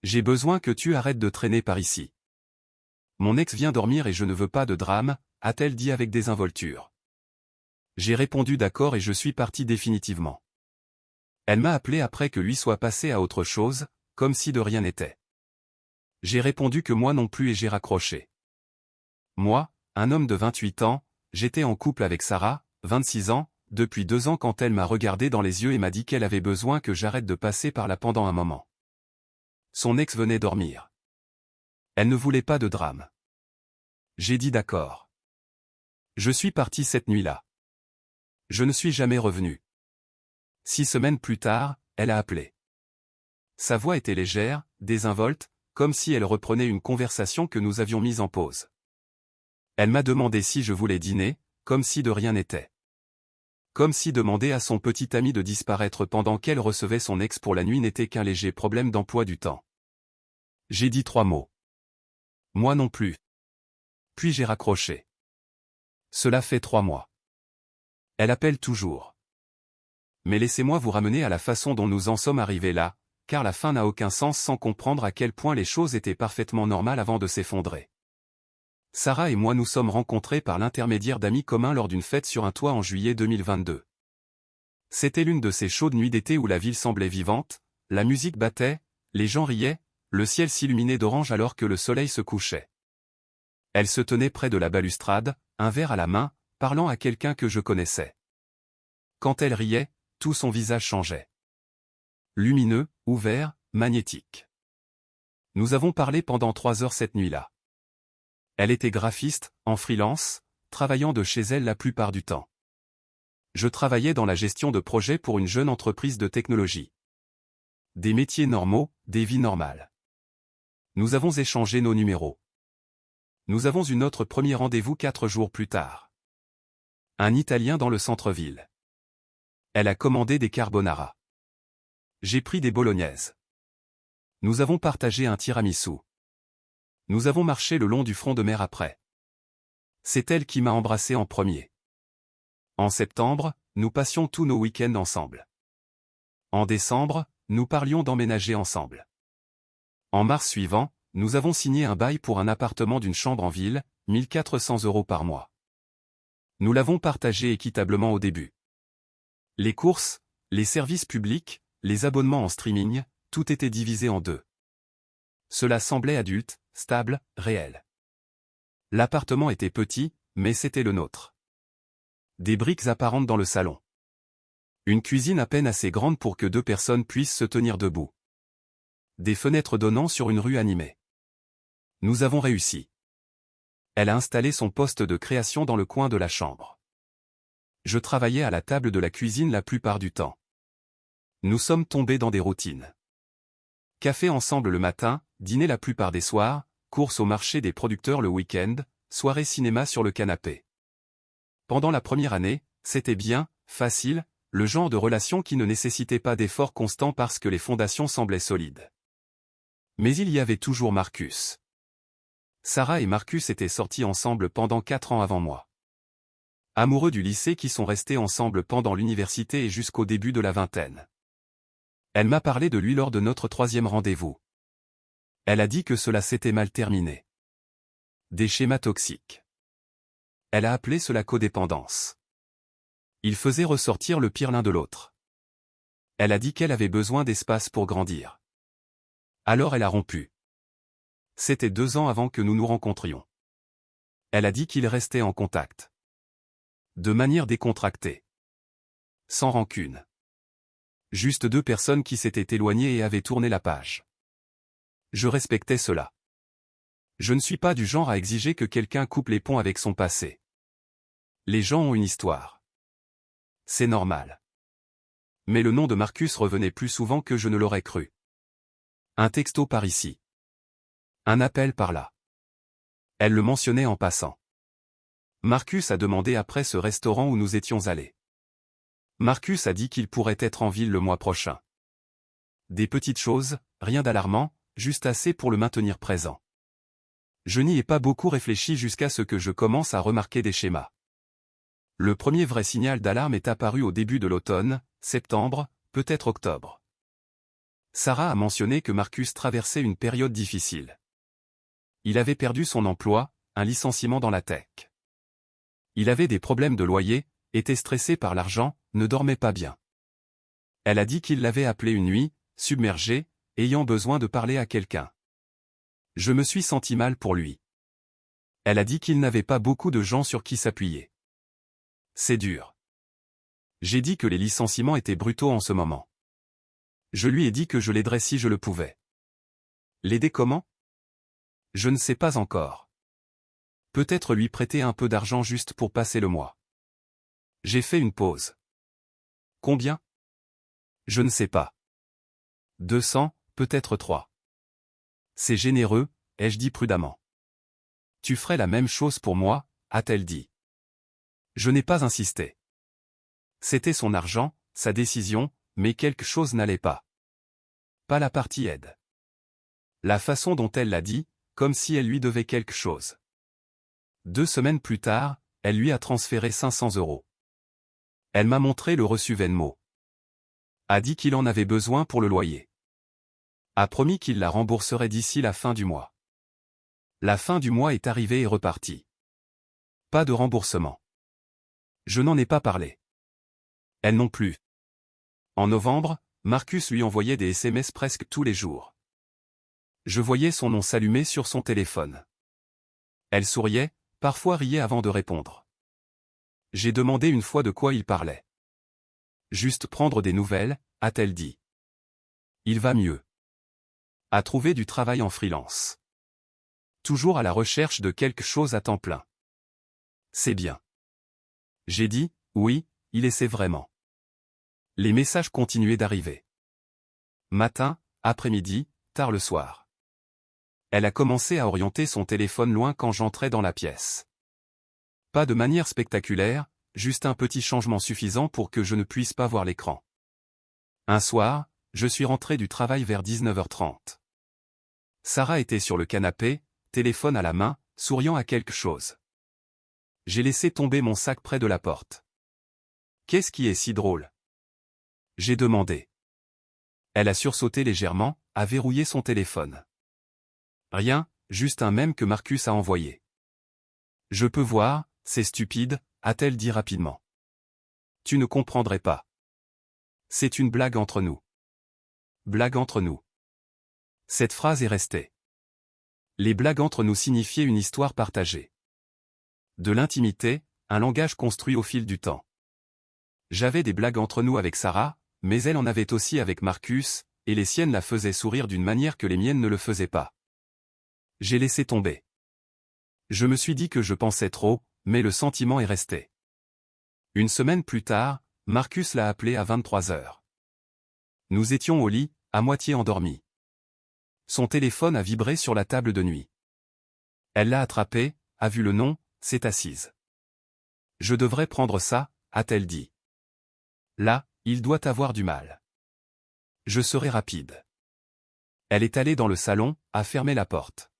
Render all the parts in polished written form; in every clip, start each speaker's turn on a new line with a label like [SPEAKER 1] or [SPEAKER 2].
[SPEAKER 1] J'ai besoin que tu arrêtes de traîner par ici. Mon ex vient dormir et je ne veux pas de drame, a-t-elle dit avec désinvolture. J'ai répondu d'accord et je suis parti définitivement. Elle m'a appelé après que lui soit passé à autre chose, comme si de rien n'était. J'ai répondu que moi non plus et j'ai raccroché. Moi, un homme de 28 ans, j'étais en couple avec Sarah, 26 ans, depuis 2 ans quand elle m'a regardé dans les yeux et m'a dit qu'elle avait besoin que j'arrête de passer par là pendant un moment. Son ex venait dormir. Elle ne voulait pas de drame. J'ai dit d'accord. Je suis parti cette nuit-là. Je ne suis jamais revenu. 6 semaines plus tard, elle a appelé. Sa voix était légère, désinvolte, comme si elle reprenait une conversation que nous avions mise en pause. Elle m'a demandé si je voulais dîner, comme si de rien n'était. Comme si demander à son petit ami de disparaître pendant qu'elle recevait son ex pour la nuit n'était qu'un léger problème d'emploi du temps. J'ai dit 3 mots. Moi non plus. Puis j'ai raccroché. Cela fait 3 mois. Elle appelle toujours. Mais laissez-moi vous ramener à la façon dont nous en sommes arrivés là, car la fin n'a aucun sens sans comprendre à quel point les choses étaient parfaitement normales avant de s'effondrer. Sarah et moi nous sommes rencontrés par l'intermédiaire d'amis communs lors d'une fête sur un toit en juillet 2022. C'était l'une de ces chaudes nuits d'été où la ville semblait vivante, la musique battait, les gens riaient, le ciel s'illuminait d'orange alors que le soleil se couchait. Elle se tenait près de la balustrade, un verre à la main, parlant à quelqu'un que je connaissais. Quand elle riait, tout son visage changeait. Lumineux, ouvert, magnétique. Nous avons parlé pendant 3 heures cette nuit-là. Elle était graphiste, en freelance, travaillant de chez elle la plupart du temps. Je travaillais dans la gestion de projets pour une jeune entreprise de technologie. Des métiers normaux, des vies normales. Nous avons échangé nos numéros. Nous avons eu notre premier rendez-vous 4 jours plus tard. Un Italien dans le centre-ville. Elle a commandé des carbonara. J'ai pris des bolognaises. Nous avons partagé un tiramisu. Nous avons marché le long du front de mer après. C'est elle qui m'a embrassé en premier. En septembre, nous passions tous nos week-ends ensemble. En décembre, nous parlions d'emménager ensemble. En mars suivant, nous avons signé un bail pour un appartement d'une chambre en ville, 1 400 € par mois. Nous l'avons partagé équitablement au début. Les courses, les services publics, les abonnements en streaming, tout était divisé en 2. Cela semblait adulte, stable, réel. L'appartement était petit, mais c'était le nôtre. Des briques apparentes dans le salon. Une cuisine à peine assez grande pour que 2 personnes puissent se tenir debout. Des fenêtres donnant sur une rue animée. Nous avons réussi. Elle a installé son poste de création dans le coin de la chambre. Je travaillais à la table de la cuisine la plupart du temps. Nous sommes tombés dans des routines. Café ensemble le matin, dîner la plupart des soirs, course au marché des producteurs le week-end, soirée cinéma sur le canapé. Pendant la première année, c'était bien, facile, le genre de relation qui ne nécessitait pas d'efforts constants parce que les fondations semblaient solides. Mais il y avait toujours Marcus. Sarah et Marcus étaient sortis ensemble pendant 4 ans avant moi. Amoureux du lycée qui sont restés ensemble pendant l'université et jusqu'au début de la vingtaine. Elle m'a parlé de lui lors de notre 3e rendez-vous. Elle a dit que cela s'était mal terminé. Des schémas toxiques. Elle a appelé cela codépendance. Ils faisaient ressortir le pire l'un de l'autre. Elle a dit qu'elle avait besoin d'espace pour grandir. Alors elle a rompu. C'était 2 ans avant que nous nous rencontrions. Elle a dit qu'ils restaient en contact. De manière décontractée. Sans rancune. Juste 2 personnes qui s'étaient éloignées et avaient tourné la page. Je respectais cela. Je ne suis pas du genre à exiger que quelqu'un coupe les ponts avec son passé. Les gens ont une histoire. C'est normal. Mais le nom de Marcus revenait plus souvent que je ne l'aurais cru. Un texto par ici. Un appel par là. Elle le mentionnait en passant. Marcus a demandé après ce restaurant où nous étions allés. Marcus a dit qu'il pourrait être en ville le mois prochain. Des petites choses, rien d'alarmant, juste assez pour le maintenir présent. Je n'y ai pas beaucoup réfléchi jusqu'à ce que je commence à remarquer des schémas. Le premier vrai signal d'alarme est apparu au début de l'automne, septembre, peut-être octobre. Sarah a mentionné que Marcus traversait une période difficile. Il avait perdu son emploi, un licenciement dans la tech. Il avait des problèmes de loyer, était stressé par l'argent, ne dormait pas bien. Elle a dit qu'il l'avait appelé une nuit, submergé, ayant besoin de parler à quelqu'un. Je me suis senti mal pour lui. Elle a dit qu'il n'avait pas beaucoup de gens sur qui s'appuyer. C'est dur. J'ai dit que les licenciements étaient brutaux en ce moment. Je lui ai dit que je l'aiderais si je le pouvais. L'aider comment? Je ne sais pas encore. Peut-être lui prêter un peu d'argent juste pour passer le mois. J'ai fait une pause. Combien? Je ne sais pas. 200, peut-être 3. C'est généreux, ai-je dit prudemment. Tu ferais la même chose pour moi, a-t-elle dit. Je n'ai pas insisté. C'était son argent, sa décision, mais quelque chose n'allait pas. Pas la partie aide. La façon dont elle l'a dit, comme si elle lui devait quelque chose. 2 semaines plus tard, elle lui a transféré 500 €. Elle m'a montré le reçu Venmo. A dit qu'il en avait besoin pour le loyer. A promis qu'il la rembourserait d'ici la fin du mois. La fin du mois est arrivée et repartie. Pas de remboursement. Je n'en ai pas parlé. Elle non plus. En novembre, Marcus lui envoyait des SMS presque tous les jours. Je voyais son nom s'allumer sur son téléphone. Elle souriait, parfois riait avant de répondre. J'ai demandé une fois de quoi il parlait. Juste prendre des nouvelles, a-t-elle dit. Il va mieux. A trouvé du travail en freelance. Toujours à la recherche de quelque chose à temps plein. C'est bien. J'ai dit, oui, il essaie vraiment. Les messages continuaient d'arriver. Matin, après-midi, tard le soir. Elle a commencé à orienter son téléphone loin quand j'entrais dans la pièce. Pas de manière spectaculaire, juste un petit changement suffisant pour que je ne puisse pas voir l'écran. Un soir, je suis rentré du travail vers 19h30. Sarah était sur le canapé, téléphone à la main, souriant à quelque chose. J'ai laissé tomber mon sac près de la porte. Qu'est-ce qui est si drôle? J'ai demandé. Elle a sursauté légèrement, a verrouillé son téléphone. Rien, juste un mème que Marcus a envoyé. Je peux voir, c'est stupide, a-t-elle dit rapidement. Tu ne comprendrais pas. C'est une blague entre nous. Blague entre nous. Cette phrase est restée. Les blagues entre nous signifiaient une histoire partagée. De l'intimité, un langage construit au fil du temps. J'avais des blagues entre nous avec Sarah, mais elle en avait aussi avec Marcus, et les siennes la faisaient sourire d'une manière que les miennes ne le faisaient pas. J'ai laissé tomber. Je me suis dit que je pensais trop, mais le sentiment est resté. Une semaine plus tard, Marcus l'a appelé à 23h. Nous étions au lit, à moitié endormis. Son téléphone a vibré sur la table de nuit. Elle l'a attrapé, a vu le nom, s'est assise. Je devrais prendre ça, a-t-elle dit. Là, il doit avoir du mal. Je serai rapide. Elle est allée dans le salon, a fermé la porte.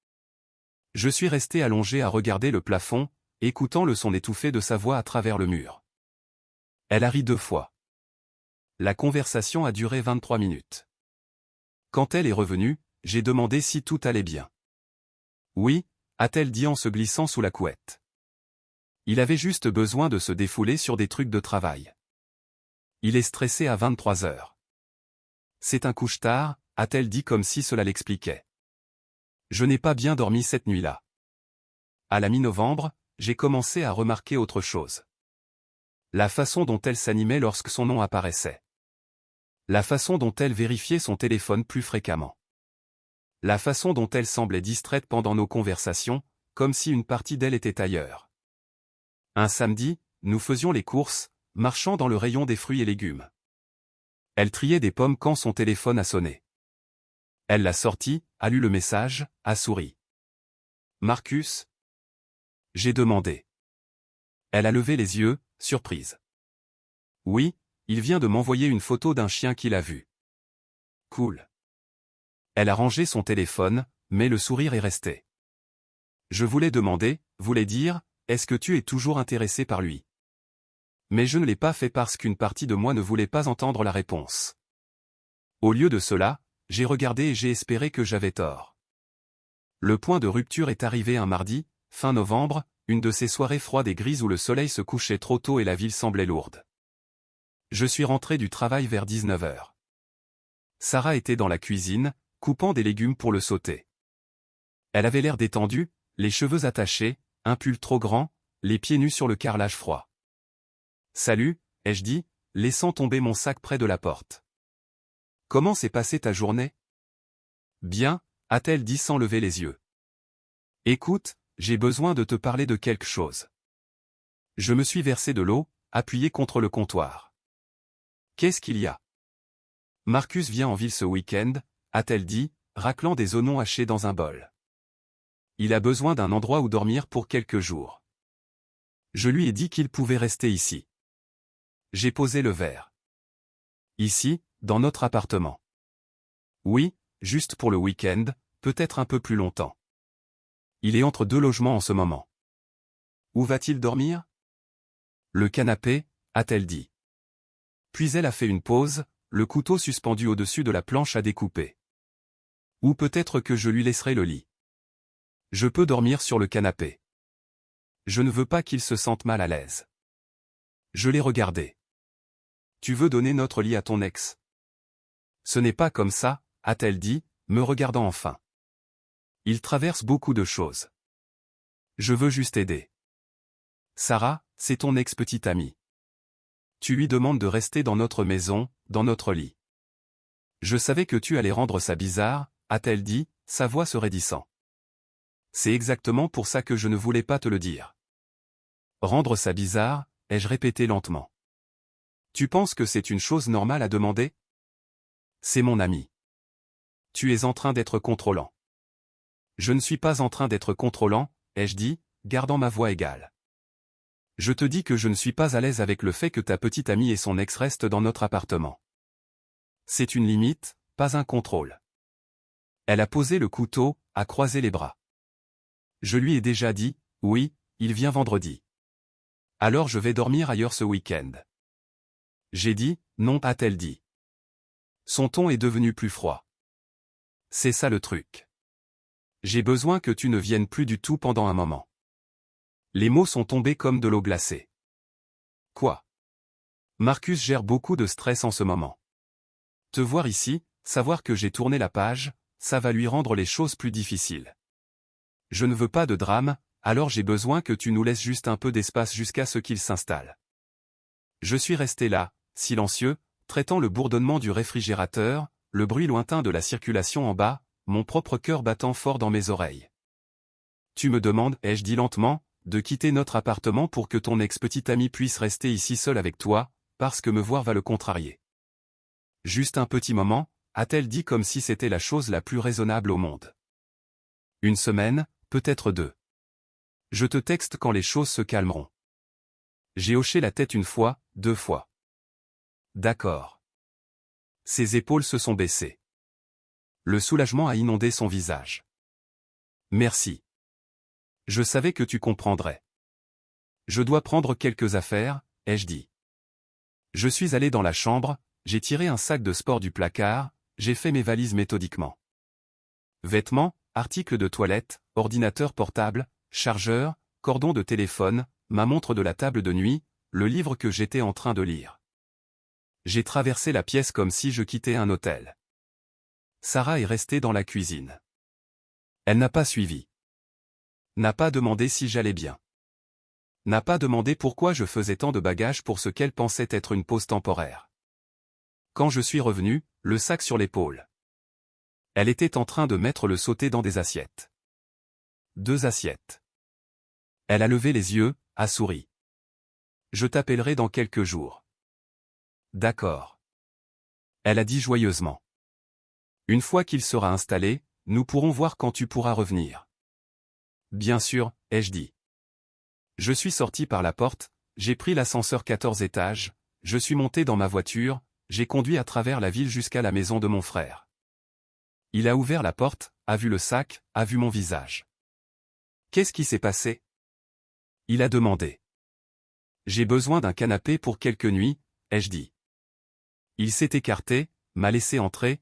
[SPEAKER 1] Je suis resté allongé à regarder le plafond, écoutant le son étouffé de sa voix à travers le mur. Elle a ri 2 fois. La conversation a duré 23 minutes. Quand elle est revenue, j'ai demandé si tout allait bien. Oui, a-t-elle dit en se glissant sous la couette. Il avait juste besoin de se défouler sur des trucs de travail. Il est stressé à 23h. C'est un couche-tard, a-t-elle dit comme si cela l'expliquait. Je n'ai pas bien dormi cette nuit-là. À la mi-novembre, j'ai commencé à remarquer autre chose. La façon dont elle s'animait lorsque son nom apparaissait. La façon dont elle vérifiait son téléphone plus fréquemment. La façon dont elle semblait distraite pendant nos conversations, comme si une partie d'elle était ailleurs. Un samedi, nous faisions les courses, marchant dans le rayon des fruits et légumes. Elle triait des pommes quand son téléphone a sonné. Elle l'a sorti, a lu le message, a souri. Marcus? J'ai demandé. Elle a levé les yeux, surprise. Oui, il vient de m'envoyer une photo d'un chien qu'il a vu. Cool. Elle a rangé son téléphone, mais le sourire est resté. Je voulais demander, voulais dire, est-ce que tu es toujours intéressé par lui? Mais je ne l'ai pas fait parce qu'une partie de moi ne voulait pas entendre la réponse. Au lieu de cela, j'ai regardé et j'ai espéré que j'avais tort. Le point de rupture est arrivé un mardi, fin novembre, une de ces soirées froides et grises où le soleil se couchait trop tôt et la ville semblait lourde. Je suis rentré du travail vers 19 heures. Sarah était dans la cuisine, coupant des légumes pour le sauter. Elle avait l'air détendue, les cheveux attachés, un pull trop grand, les pieds nus sur le carrelage froid. « Salut », ai-je dit, laissant tomber mon sac près de la porte. « Comment s'est passée ta journée ?»« Bien », a-t-elle dit sans lever les yeux. « Écoute, j'ai besoin de te parler de quelque chose. » Je me suis versé de l'eau, appuyé contre le comptoir. « Qu'est-ce qu'il y a ?»« Marcus vient en ville ce week-end », a-t-elle dit, raclant des oignons hachés dans un bol. « Il a besoin d'un endroit où dormir pour quelques jours. » Je lui ai dit qu'il pouvait rester ici. J'ai posé le verre. « Ici, dans notre appartement. »« Oui, juste pour le week-end, peut-être un peu plus longtemps. Il est entre deux logements en ce moment. »« Où va-t-il dormir ?»« Le canapé », a-t-elle dit. Puis elle a fait une pause, le couteau suspendu au-dessus de la planche à découper. « Ou peut-être que je lui laisserai le lit. Je peux dormir sur le canapé. Je ne veux pas qu'il se sente mal à l'aise. » Je l'ai regardé. « Tu veux donner notre lit à ton ex ? » Ce n'est pas comme ça, a-t-elle dit, me regardant enfin. Il traverse beaucoup de choses. Je veux juste aider. Sarah, c'est ton ex-petite amie. Tu lui demandes de rester dans notre maison, dans notre lit. Je savais que tu allais rendre ça bizarre, a-t-elle dit, sa voix se raidissant. C'est exactement pour ça que je ne voulais pas te le dire. Rendre ça bizarre, ai-je répété lentement. Tu penses que c'est une chose normale à demander ? C'est mon ami. Tu es en train d'être contrôlant. Je ne suis pas en train d'être contrôlant, ai-je dit, gardant ma voix égale. Je te dis que je ne suis pas à l'aise avec le fait que ta petite amie et son ex restent dans notre appartement. C'est une limite, pas un contrôle. Elle a posé le couteau, a croisé les bras. Je lui ai déjà dit, oui, il vient vendredi. Alors je vais dormir ailleurs ce week-end. J'ai dit, non, a-t-elle dit. Son ton est devenu plus froid. C'est ça le truc. J'ai besoin que tu ne viennes plus du tout pendant un moment. Les mots sont tombés comme de l'eau glacée. Quoi ? Marcus gère beaucoup de stress en ce moment. Te voir ici, savoir que j'ai tourné la page, ça va lui rendre les choses plus difficiles. Je ne veux pas de drame, alors j'ai besoin que tu nous laisses juste un peu d'espace jusqu'à ce qu'il s'installe. Je suis resté là, silencieux, traitant le bourdonnement du réfrigérateur, le bruit lointain de la circulation en bas, mon propre cœur battant fort dans mes oreilles. Tu me demandes, ai-je dit lentement, de quitter notre appartement pour que ton ex-petite amie puisse rester ici seule avec toi, parce que me voir va le contrarier. Juste un petit moment, a-t-elle dit comme si c'était la chose la plus raisonnable au monde. Une semaine, peut-être deux. Je te texte quand les choses se calmeront. J'ai hoché la tête une fois, deux fois. D'accord. Ses épaules se sont baissées. Le soulagement a inondé son visage. Merci. Je savais que tu comprendrais. Je dois prendre quelques affaires, ai-je dit. Je suis allé dans la chambre, j'ai tiré un sac de sport du placard, j'ai fait mes valises méthodiquement. Vêtements, articles de toilette, ordinateur portable, chargeur, cordon de téléphone, ma montre de la table de nuit, le livre que j'étais en train de lire. J'ai traversé la pièce comme si je quittais un hôtel. Sarah est restée dans la cuisine. Elle n'a pas suivi. N'a pas demandé si j'allais bien. N'a pas demandé pourquoi je faisais tant de bagages pour ce qu'elle pensait être une pause temporaire. Quand je suis revenu, le sac sur l'épaule. Elle était en train de mettre le sauté dans des assiettes. 2 assiettes. Elle a levé les yeux, a souri. Je t'appellerai dans quelques jours. D'accord. Elle a dit joyeusement. Une fois qu'il sera installé, nous pourrons voir quand tu pourras revenir. Bien sûr, ai-je dit. Je suis sorti par la porte, j'ai pris l'ascenseur 14 étages, je suis monté dans ma voiture, j'ai conduit à travers la ville jusqu'à la maison de mon frère. Il a ouvert la porte, a vu le sac, a vu mon visage. Qu'est-ce qui s'est passé ? Il a demandé. J'ai besoin d'un canapé pour quelques nuits, ai-je dit. Il s'est écarté, m'a laissé entrer,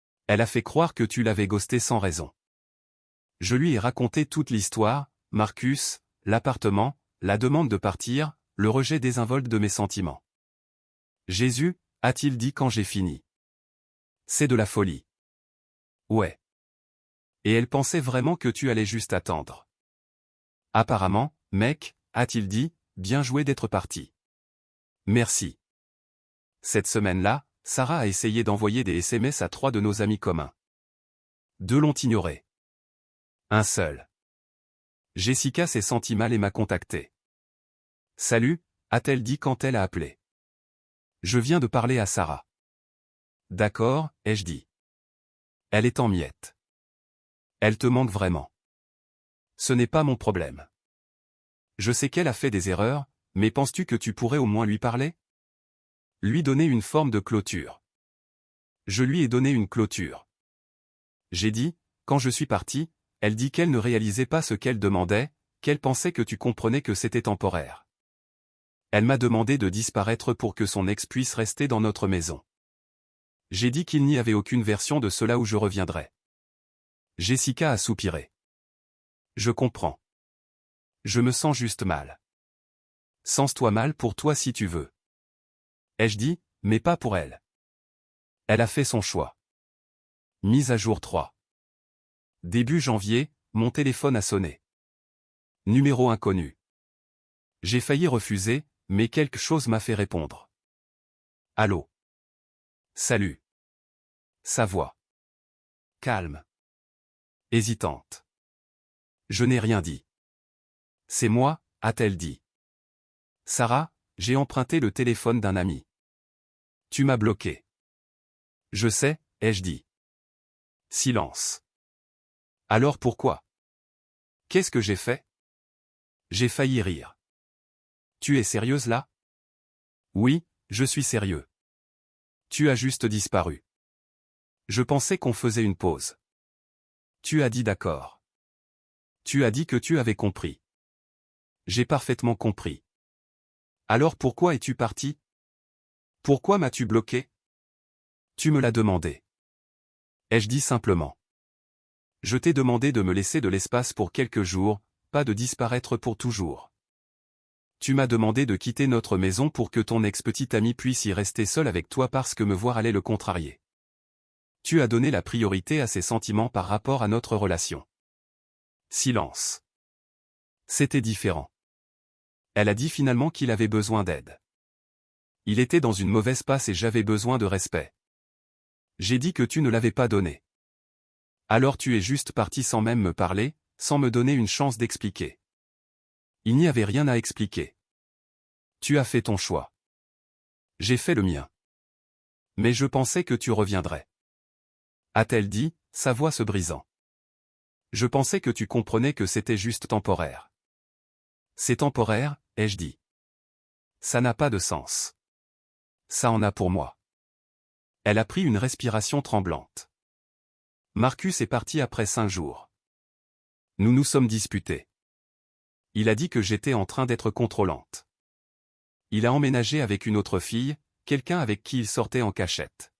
[SPEAKER 1] Elle a fait croire que tu l'avais ghosté sans raison. Je lui ai raconté toute l'histoire, Marcus, l'appartement, la demande de partir, le rejet désinvolte de mes sentiments. Jésus, a-t-il dit quand j'ai fini. C'est de la folie. Ouais. Et elle pensait vraiment que tu allais juste attendre. Apparemment, mec, a-t-il dit, bien joué d'être parti. Merci. Cette semaine-là, Sarah a essayé d'envoyer des SMS à 3 de nos amis communs. 2 l'ont ignoré. Un seul. Jessica s'est sentie mal et m'a contacté. Salut, a-t-elle dit quand elle a appelé. Je viens de parler à Sarah. D'accord, ai-je dit. Elle est en miettes. Elle te manque vraiment. Ce n'est pas mon problème. Je sais qu'elle a fait des erreurs, mais penses-tu que tu pourrais au moins lui parler? Lui donner une forme de clôture. Je lui ai donné une clôture. J'ai dit, quand je suis parti, elle dit qu'elle ne réalisait pas ce qu'elle demandait, qu'elle pensait que tu comprenais que c'était temporaire. Elle m'a demandé de disparaître pour que son ex puisse rester dans notre maison. J'ai dit qu'il n'y avait aucune version de cela où je reviendrais. Jessica a soupiré. Je comprends. Je me sens juste mal. Sens-toi mal pour toi si tu veux. Ai-je dit, mais pas pour elle. Elle a fait son choix. Mise à jour 3. Début janvier, mon téléphone a sonné. Numéro inconnu. J'ai failli refuser, mais quelque chose m'a fait répondre. Allô. Salut. Sa voix. Calme. Hésitante. Je n'ai rien dit. C'est moi, a-t-elle dit. Sarah, j'ai emprunté le téléphone d'un ami. Tu m'as bloqué. Je sais, ai-je dit. Silence. Alors pourquoi? Qu'est-ce que j'ai fait? J'ai failli rire. Tu es sérieuse là? Oui, je suis sérieux. Tu as juste disparu. Je pensais qu'on faisait une pause. Tu as dit d'accord. Tu as dit que tu avais compris. J'ai parfaitement compris. Alors pourquoi es-tu parti? Pourquoi m'as-tu bloqué? Tu me l'as demandé. Ai-je dit simplement. Je t'ai demandé de me laisser de l'espace pour quelques jours, pas de disparaître pour toujours. Tu m'as demandé de quitter notre maison pour que ton ex-petit ami puisse y rester seul avec toi parce que me voir allait le contrarier. Tu as donné la priorité à ses sentiments par rapport à notre relation. Silence. C'était différent. Elle a dit finalement qu'il avait besoin d'aide. Il était dans une mauvaise passe et j'avais besoin de respect. J'ai dit que tu ne l'avais pas donné. Alors tu es juste parti sans même me parler, sans me donner une chance d'expliquer. Il n'y avait rien à expliquer. Tu as fait ton choix. J'ai fait le mien. Mais je pensais que tu reviendrais. A-t-elle dit, sa voix se brisant. Je pensais que tu comprenais que c'était juste temporaire. C'est temporaire, ai-je dit. Ça n'a pas de sens. Ça en a pour moi. Elle a pris une respiration tremblante. Marcus est parti après 5 jours. Nous nous sommes disputés. Il a dit que j'étais en train d'être contrôlante. Il a emménagé avec une autre fille, quelqu'un avec qui il sortait en cachette.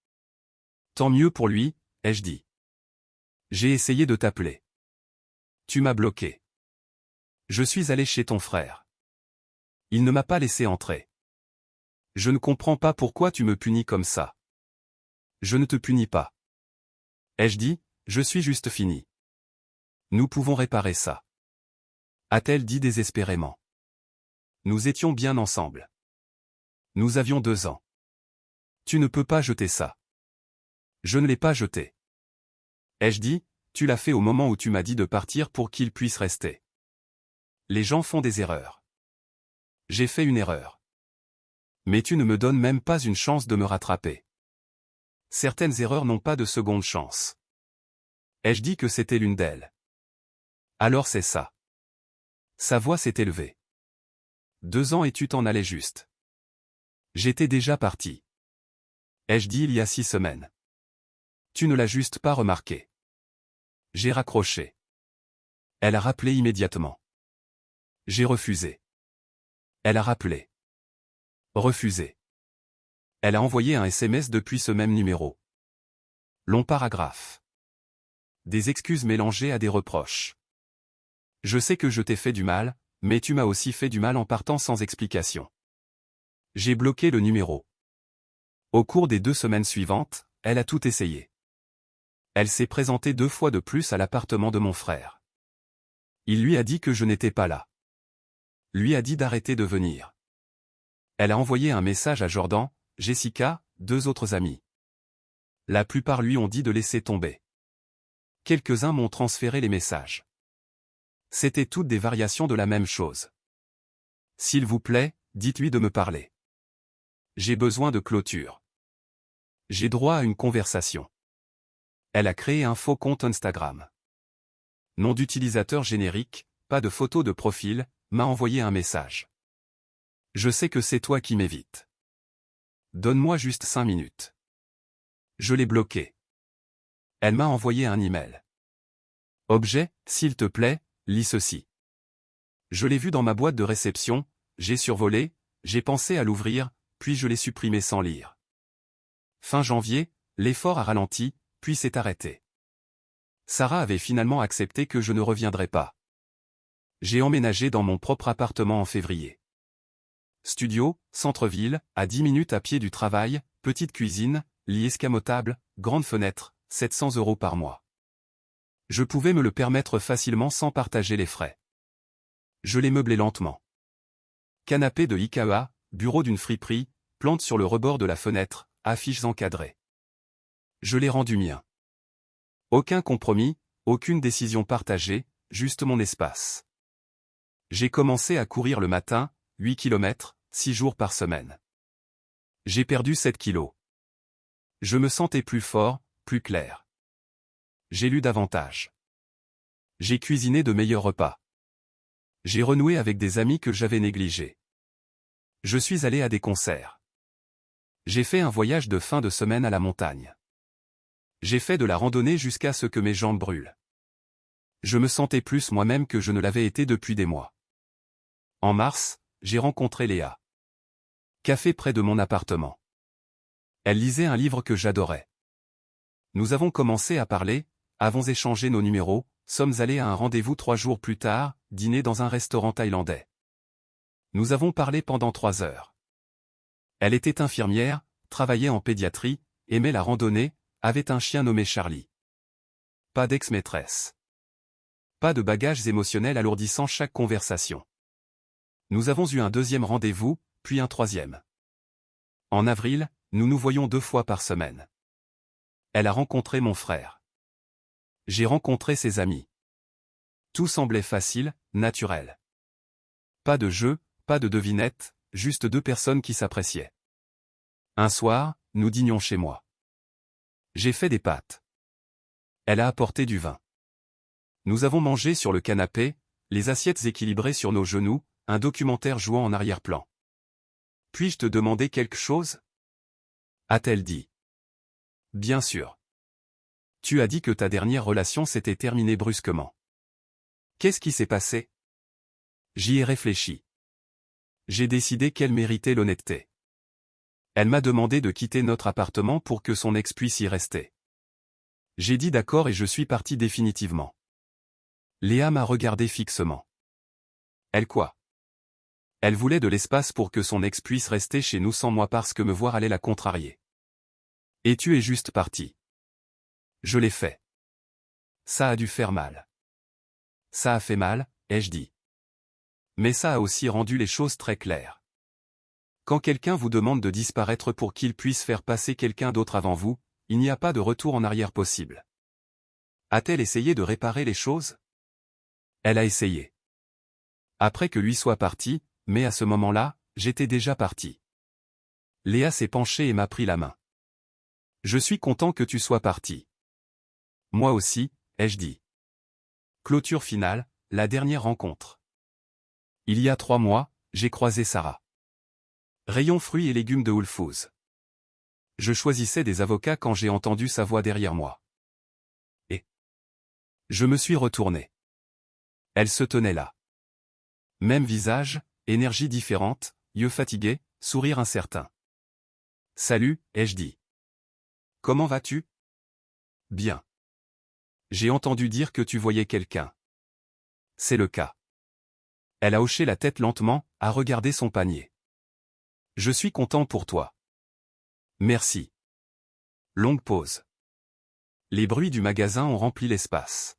[SPEAKER 1] Tant mieux pour lui, ai-je dit. J'ai essayé de t'appeler. Tu m'as bloqué. Je suis allé chez ton frère. Il ne m'a pas laissé entrer. Je ne comprends pas pourquoi tu me punis comme ça. Je ne te punis pas. Ai-je dit, je suis juste fini. Nous pouvons réparer ça. A-t-elle dit désespérément. Nous étions bien ensemble. Nous avions 2 ans. Tu ne peux pas jeter ça. Je ne l'ai pas jeté. Ai-je dit, tu l'as fait au moment où tu m'as dit de partir pour qu'il puisse rester. Les gens font des erreurs. J'ai fait une erreur. Mais tu ne me donnes même pas une chance de me rattraper. Certaines erreurs n'ont pas de seconde chance. Ai-je dit que c'était l'une d'elles? Alors c'est ça. Sa voix s'est élevée. 2 ans et tu t'en allais juste. J'étais déjà parti. Ai-je dit il y a 6 semaines. Tu ne l'as juste pas remarqué. J'ai raccroché. Elle a rappelé immédiatement. J'ai refusé. Elle a rappelé. Refusé. Elle a envoyé un SMS depuis ce même numéro. Long paragraphe. Des excuses mélangées à des reproches. Je sais que je t'ai fait du mal, mais tu m'as aussi fait du mal en partant sans explication. J'ai bloqué le numéro. Au cours des 2 semaines suivantes, elle a tout essayé. Elle s'est présentée 2 fois de plus à l'appartement de mon frère. Il lui a dit que je n'étais pas là. Lui a dit d'arrêter de venir. Elle a envoyé un message à Jordan, Jessica, 2 autres amis. La plupart lui ont dit de laisser tomber. Quelques-uns m'ont transféré les messages. C'étaient toutes des variations de la même chose. S'il vous plaît, dites-lui de me parler. J'ai besoin de clôture. J'ai droit à une conversation. Elle a créé un faux compte Instagram. Nom d'utilisateur générique, pas de photo de profil, m'a envoyé un message. Je sais que c'est toi qui m'évites. Donne-moi juste 5 minutes. Je l'ai bloqué. Elle m'a envoyé un email. Objet, s'il te plaît, lis ceci. Je l'ai vu dans ma boîte de réception, j'ai survolé, j'ai pensé à l'ouvrir, puis je l'ai supprimé sans lire. Fin janvier, l'effort a ralenti, puis s'est arrêté. Sarah avait finalement accepté que je ne reviendrais pas. J'ai emménagé dans mon propre appartement en février. Studio, centre-ville, à 10 minutes à pied du travail, petite cuisine, lit escamotable, grande fenêtre, 700 € par mois. Je pouvais me le permettre facilement sans partager les frais. Je l'ai meublé lentement. Canapé de IKEA, bureau d'une friperie, plante sur le rebord de la fenêtre, affiches encadrées. Je l'ai rendu mien. Aucun compromis, aucune décision partagée, juste mon espace. J'ai commencé à courir le matin, 8 km, 6 jours par semaine. J'ai perdu 7 kilos. Je me sentais plus fort, plus clair. J'ai lu davantage. J'ai cuisiné de meilleurs repas. J'ai renoué avec des amis que j'avais négligés. Je suis allé à des concerts. J'ai fait un voyage de fin de semaine à la montagne. J'ai fait de la randonnée jusqu'à ce que mes jambes brûlent. Je me sentais plus moi-même que je ne l'avais été depuis des mois. En mars, j'ai rencontré Léa. Café près de mon appartement. Elle lisait un livre que j'adorais. Nous avons commencé à parler, avons échangé nos numéros, sommes allés à un rendez-vous 3 jours plus tard, dîner dans un restaurant thaïlandais. Nous avons parlé pendant 3 heures. Elle était infirmière, travaillait en pédiatrie, aimait la randonnée, avait un chien nommé Charlie. Pas d'ex-maîtresse. Pas de bagages émotionnels alourdissant chaque conversation. Nous avons eu un 2e rendez-vous, puis un 3e. En avril, nous nous voyons 2 fois par semaine. Elle a rencontré mon frère. J'ai rencontré ses amis. Tout semblait facile, naturel. Pas de jeu, pas de devinette, juste 2 personnes qui s'appréciaient. Un soir, nous dînions chez moi. J'ai fait des pâtes. Elle a apporté du vin. Nous avons mangé sur le canapé, les assiettes équilibrées sur nos genoux, un documentaire jouant en arrière-plan. Puis-je te demander quelque chose ? A-t-elle dit. Bien sûr. Tu as dit que ta dernière relation s'était terminée brusquement. Qu'est-ce qui s'est passé ? J'y ai réfléchi. J'ai décidé qu'elle méritait l'honnêteté. Elle m'a demandé de quitter notre appartement pour que son ex puisse y rester. J'ai dit d'accord et je suis parti définitivement. Léa m'a regardé fixement. Elle quoi ? Elle voulait de l'espace pour que son ex puisse rester chez nous sans moi parce que me voir allait la contrarier. Et tu es juste parti. Je l'ai fait. Ça a dû faire mal. Ça a fait mal, ai-je dit. Mais ça a aussi rendu les choses très claires. Quand quelqu'un vous demande de disparaître pour qu'il puisse faire passer quelqu'un d'autre avant vous, il n'y a pas de retour en arrière possible. A-t-elle essayé de réparer les choses ? Elle a essayé. Après que lui soit parti, mais à ce moment-là, j'étais déjà parti. Léa s'est penchée et m'a pris la main. Je suis content que tu sois parti. Moi aussi, ai-je dit. Clôture finale, la dernière rencontre. Il y a 3 mois, j'ai croisé Sarah. Rayon fruits et légumes de Whole Foods. Je choisissais des avocats quand j'ai entendu sa voix derrière moi. Et je me suis retourné. Elle se tenait là. Même visage, énergie différente, yeux fatigués, sourire incertain. Salut, ai-je dit. Comment vas-tu ? Bien. J'ai entendu dire que tu voyais quelqu'un. C'est le cas. Elle a hoché la tête lentement, a regardé son panier. Je suis content pour toi. Merci. Longue pause. Les bruits du magasin ont rempli l'espace.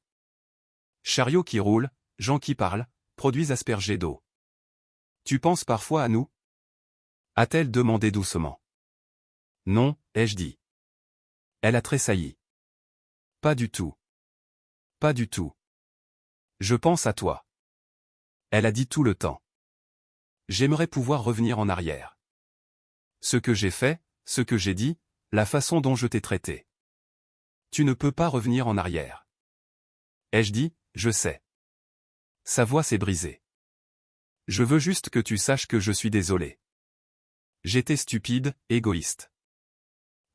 [SPEAKER 1] Chariots qui roulent, gens qui parlent, produits aspergés d'eau. Tu penses parfois à nous? A-t-elle demandé doucement. Non, ai-je dit. Elle a tressailli. Pas du tout. Pas du tout. Je pense à toi. Elle a dit tout le temps. J'aimerais pouvoir revenir en arrière. Ce que j'ai fait, ce que j'ai dit, la façon dont je t'ai traité. Tu ne peux pas revenir en arrière. Ai-je dit, je sais. Sa voix s'est brisée. Je veux juste que tu saches que je suis désolé. J'étais stupide, égoïste.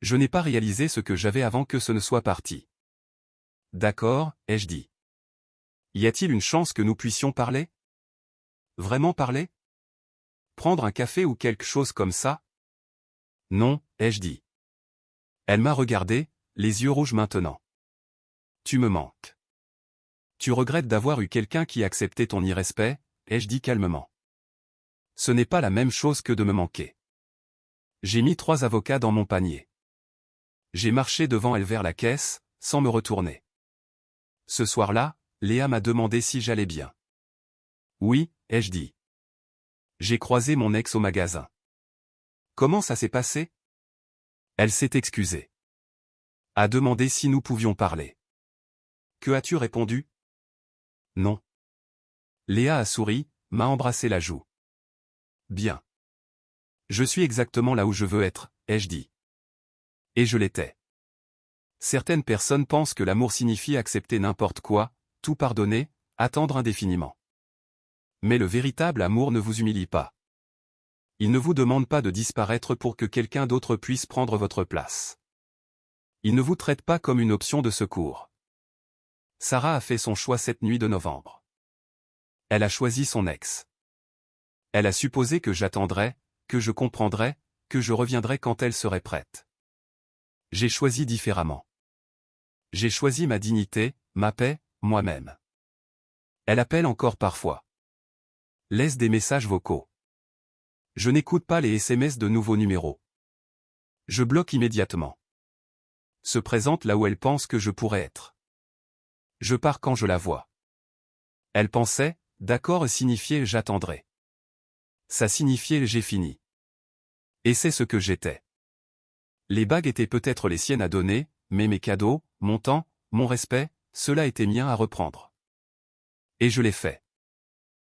[SPEAKER 1] Je n'ai pas réalisé ce que j'avais avant que ce ne soit parti. D'accord, ai-je dit. Y a-t-il une chance que nous puissions parler? Vraiment parler? Prendre un café ou quelque chose comme ça? Non, ai-je dit. Elle m'a regardé, les yeux rouges maintenant. Tu me manques. Tu regrettes d'avoir eu quelqu'un qui acceptait ton irrespect, ai-je dit calmement. Ce n'est pas la même chose que de me manquer. J'ai mis 3 avocats dans mon panier. J'ai marché devant elle vers la caisse, sans me retourner. Ce soir-là, Léa m'a demandé si j'allais bien. Oui, ai-je dit. J'ai croisé mon ex au magasin. Comment ça s'est passé? Elle s'est excusée. A demandé si nous pouvions parler. Que as-tu répondu? Non. Léa a souri, m'a embrassé la joue. Bien. Je suis exactement là où je veux être, ai-je dit. Et je l'étais. Certaines personnes pensent que l'amour signifie accepter n'importe quoi, tout pardonner, attendre indéfiniment. Mais le véritable amour ne vous humilie pas. Il ne vous demande pas de disparaître pour que quelqu'un d'autre puisse prendre votre place. Il ne vous traite pas comme une option de secours. Sarah a fait son choix cette nuit de novembre. Elle a choisi son ex. Elle a supposé que j'attendrais, que je comprendrais, que je reviendrais quand elle serait prête. J'ai choisi différemment. J'ai choisi ma dignité, ma paix, moi-même. Elle appelle encore parfois. Laisse des messages vocaux. Je n'écoute pas les SMS de nouveaux numéros. Je bloque immédiatement. Se présente là où elle pense que je pourrais être. Je pars quand je la vois. Elle pensait, d'accord signifiait j'attendrai. Ça signifiait j'ai fini. Et c'est ce que j'étais. Les bagues étaient peut-être les siennes à donner, mais mes cadeaux, mon temps, mon respect, cela était mien à reprendre. Et je l'ai fait.